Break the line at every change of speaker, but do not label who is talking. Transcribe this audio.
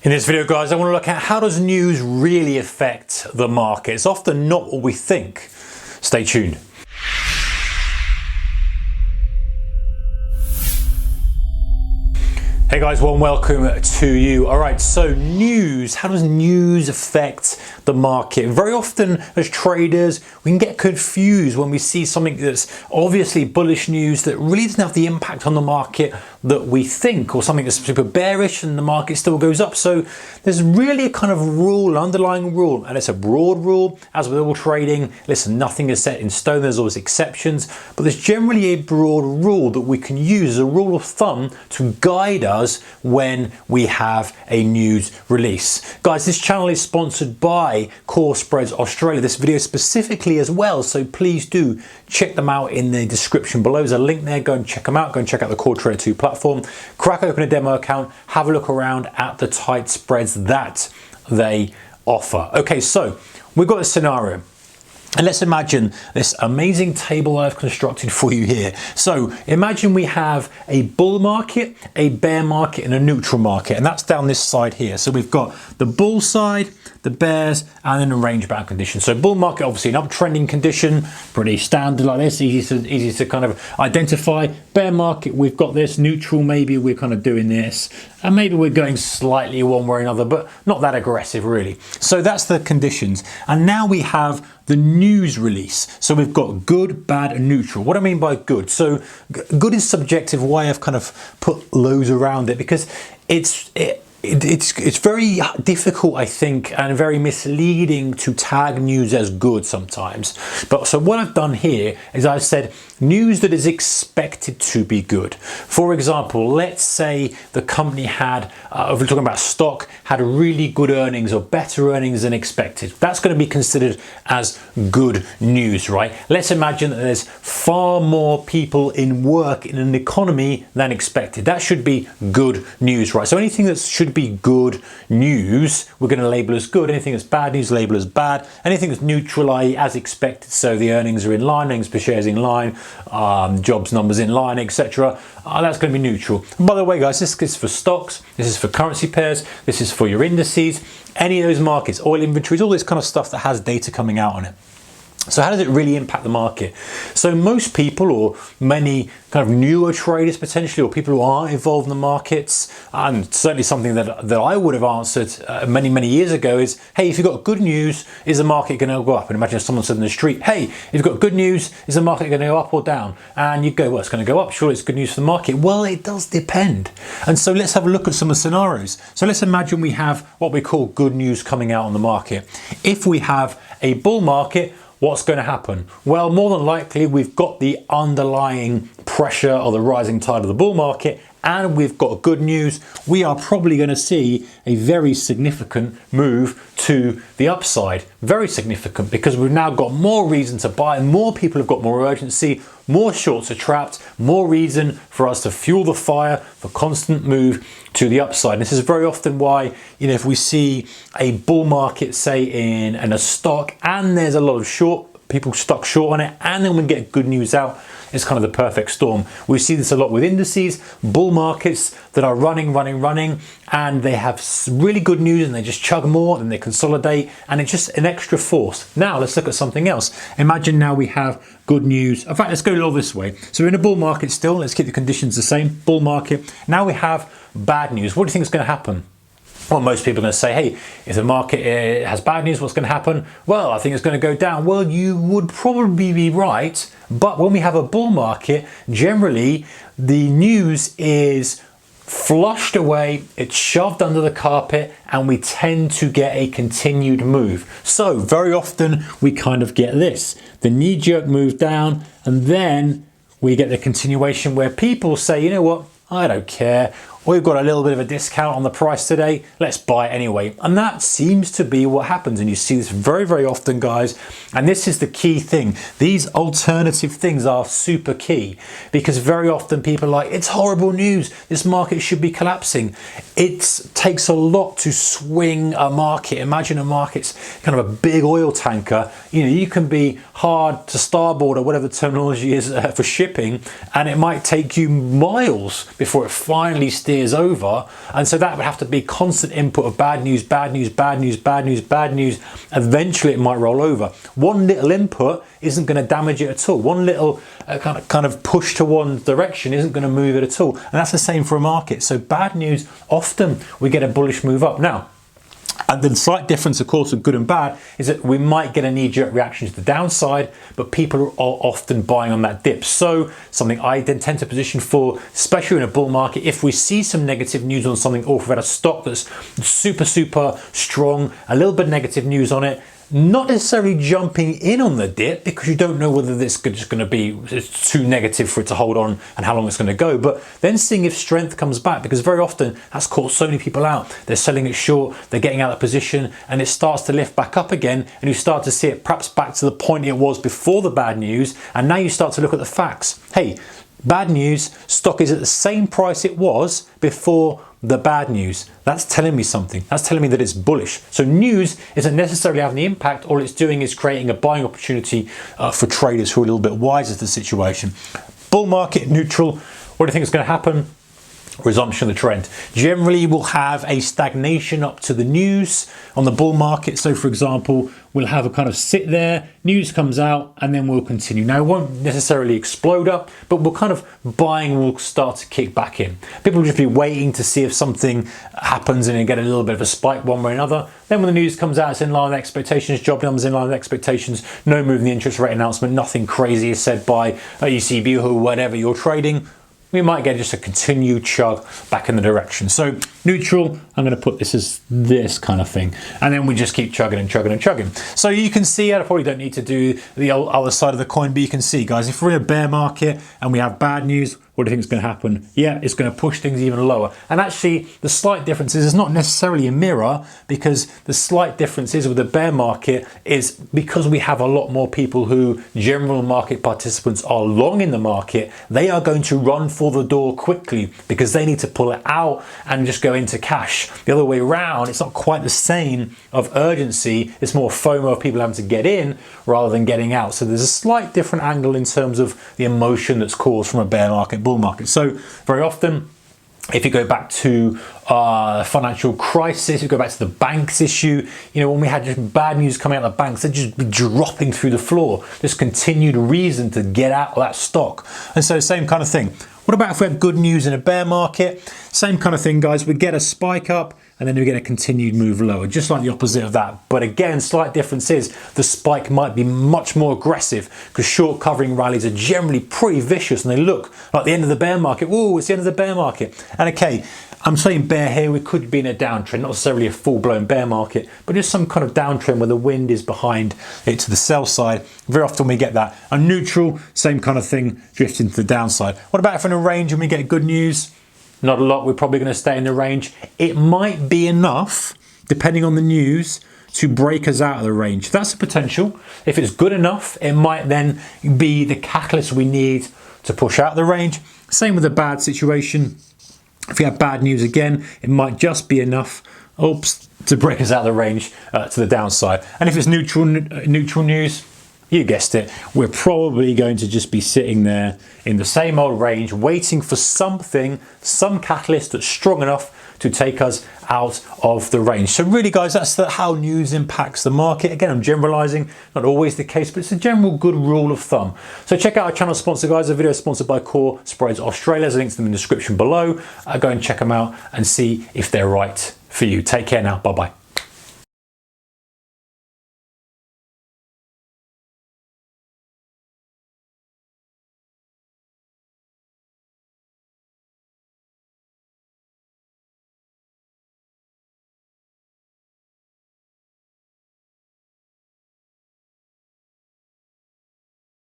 In this video, guys, I want to look at how does news really affect the market. It's often not what we think. Stay tuned. Hey guys, warm welcome to you. All right, so news, how does news affect the market? Very often as traders, we can get confused when we see something that's obviously bullish news that really doesn't have the impact on the market that we think, or something that's super bearish and the market still goes up. So there's really a kind of rule, underlying rule, and it's a broad rule. As with all trading, listen, nothing is set in stone, there's always exceptions, but there's generally a broad rule that we can use as a rule of thumb to guide us when we have a news release. Guys, this channel is sponsored by Core Spreads Australia, this video specifically as well, so please do check them out in the description below. There's a link there, go and check them out, go and check out the Core Trader 2 platform, crack open a demo account, have a look around at the tight spreads that they offer. Okay, so we've got a scenario. And let's imagine this amazing table I've constructed for you here. So imagine we have a bull market, a bear market, and a neutral market, and that's down this side here. So we've got the bull side, the bears, and then a range bound condition. So bull market, obviously an uptrending condition, pretty standard like this, easy to kind of identify. Bear market, we've got this. Neutral, maybe we're kind of doing this, and maybe we're going slightly one way or another, but not that aggressive really. So that's the conditions. And now we have the news release. So we've got good, bad, and neutral. What I mean by good, so good is subjective way I've kind of put loads around it, because it's very difficult, I think, and very misleading to tag news as good sometimes. But so what I've done here is I've said news that is expected to be good. For example, let's say the company had, if we're talking about stock, had really good earnings or better earnings than expected. That's going to be considered as good news, right? Let's imagine that there's far more people in work in an economy than expected. That should be good news, right? So anything that should be good news, we're going to label as good. Anything that's bad news, label as bad. Anything that's neutral, i.e. as expected, so the earnings are in line, earnings per share is in line, jobs numbers in line, etc. That's going to be neutral. And by the way, guys, this is for stocks, this is for currency pairs, this is for your indices, any of those markets, oil inventories, all this kind of stuff that has data coming out on it. So how does it really impact the market? So most people, or many kind of newer traders potentially, or people who aren't involved in the markets, and certainly something that I would have answered many years ago is, hey, if you've got good news, is the market going to go up? And imagine if someone said in the street, hey, if you've got good news, is the market going to go up or down? And you go, well, it's going to go up, surely it's good news for the market. Well, it does depend. And so let's have a look at some of the scenarios. So let's imagine we have what we call good news coming out on the market. If we have a bull market, what's going to happen? Well, more than likely, we've got the underlying pressure or the rising tide of the bull market, and we've got good news. We are probably going to see a very significant move to the upside. Very significant, because we've now got more reason to buy, more people have got more urgency, more shorts are trapped, more reason for us to fuel the fire for constant move to the upside. And this is very often why, you know, if we see a bull market, say in a stock, and there's a lot of people stuck short on it, and then we get good news out, it's kind of the perfect storm. We see this a lot with indices, bull markets that are running, and they have really good news and they just chug more and they consolidate, and it's just an extra force. Now let's look at something else. Imagine now we have good news. In fact, let's go all this way. So we're in a bull market still. Let's keep the conditions the same. Bull market. Now we have bad news. What do you think is going to happen? Well, most people are going to say, hey, if the market has bad news, what's going to happen? Well, I think it's going to go down. Well, you would probably be right. But when we have a bull market, generally the news is flushed away, it's shoved under the carpet, and we tend to get a continued move. So very often we kind of get this, the knee-jerk move down, and then we get the continuation where people say, you know what, I don't care. We've got a little bit of a discount on the price today, let's buy it anyway. And that seems to be what happens, and you see this very often, guys. And this is the key thing. These alternative things are super key, because very often people are like, it's horrible news, this market should be collapsing. It takes a lot to swing a market. Imagine a market's kind of a big oil tanker. You know, you can be hard to starboard, or whatever the terminology is for shipping, and it might take you miles before it finally steers ideas over. And so that would have to be constant input of bad news, bad news, bad news, bad news, bad news. Eventually it might roll over. One little input isn't going to damage it at all. One little kind of push to one direction isn't going to move it at all. And that's the same for a market. So bad news, often we get a bullish move up. Now, and the slight difference, of course, of good and bad is that we might get a knee-jerk reaction to the downside, but people are often buying on that dip. So something I then tend to position for, especially in a bull market, if we see some negative news on something, or if we've had a stock that's super, super strong, a little bit of negative news on it, not necessarily jumping in on the dip because you don't know whether this is just going to be too negative for it to hold on and how long it's going to go, but then seeing if strength comes back, because very often that's caught so many people out. They're selling it short, they're getting out of position, and it starts to lift back up again, and you start to see it perhaps back to the point it was before the bad news, and now you start to look at the facts. Hey, bad news, stock is at the same price it was before the bad news. That's telling me something. That's telling me that it's bullish. So news isn't necessarily having the impact. All it's doing is creating a buying opportunity for traders who are a little bit wiser to the situation. Bull market, neutral. What do you think is going to happen? Resumption of the trend. Generally, we'll have a stagnation up to the news on the bull market. So for example, we'll have a kind of sit there, news comes out, and then we'll continue. Now, it won't necessarily explode up, but we'll kind of buying will start to kick back in. People will just be waiting to see if something happens and you get a little bit of a spike one way or another. Then when the news comes out, it's in line with expectations, job numbers in line with expectations, no move in the interest rate announcement, nothing crazy is said by ECB or whatever you're trading. We might get just a continued chug back in the direction. So neutral, I'm going to put this as this kind of thing. And then we just keep chugging and chugging and chugging. So you can see, I probably don't need to do the other side of the coin, but you can see, guys, if we're in a bear market and we have bad news, what do you think is going to happen? Yeah, it's going to push things even lower. And actually, the slight difference is it's not necessarily a mirror, because the slight difference is with the bear market is because we have a lot more people who, general market participants, are long in the market, they are going to run for the door quickly because they need to pull it out and just go into cash. The other way around, it's not quite the same of urgency. It's more FOMO of people having to get in rather than getting out. So there's a slight different angle in terms of the emotion that's caused from a bear market, bull market. So very often, if you go back to financial crisis, you go back to the banks issue, you know, when we had just bad news coming out of the banks, they'd just be dropping through the floor. This continued reason to get out of that stock. And so same kind of thing. What about if we have good news in a bear market? Same kind of thing, guys. We get a spike up and then we get a continued move lower, just like the opposite of that. But again, slight difference is the spike might be much more aggressive because short covering rallies are generally pretty vicious and they look like the end of the bear market. Whoa, it's the end of the bear market. And okay, I'm saying bear here, we could be in a downtrend, not necessarily a full-blown bear market, but just some kind of downtrend where the wind is behind it to the sell side. Very often we get that. A neutral, same kind of thing, drifting to the downside. What about if we're in a range and we get good news? Not a lot, we're probably going to stay in the range. It might be enough, depending on the news, to break us out of the range. That's the potential. If it's good enough, it might then be the catalyst we need to push out of the range. Same with a bad situation. If we have bad news again, it might just be enough, to break us out of the range to the downside. And if it's neutral news, you guessed it, we're probably going to just be sitting there in the same old range, waiting for something, some catalyst that's strong enough to take us out of the range. So really, guys, that's how news impacts the market. Again, I'm generalizing, not always the case, but it's a general good rule of thumb. So check out our channel sponsor, guys. The video is sponsored by Core Spreads Australia. There's links to them in the description below. Go and check them out and see if they're right for you. Take care now. Bye-bye.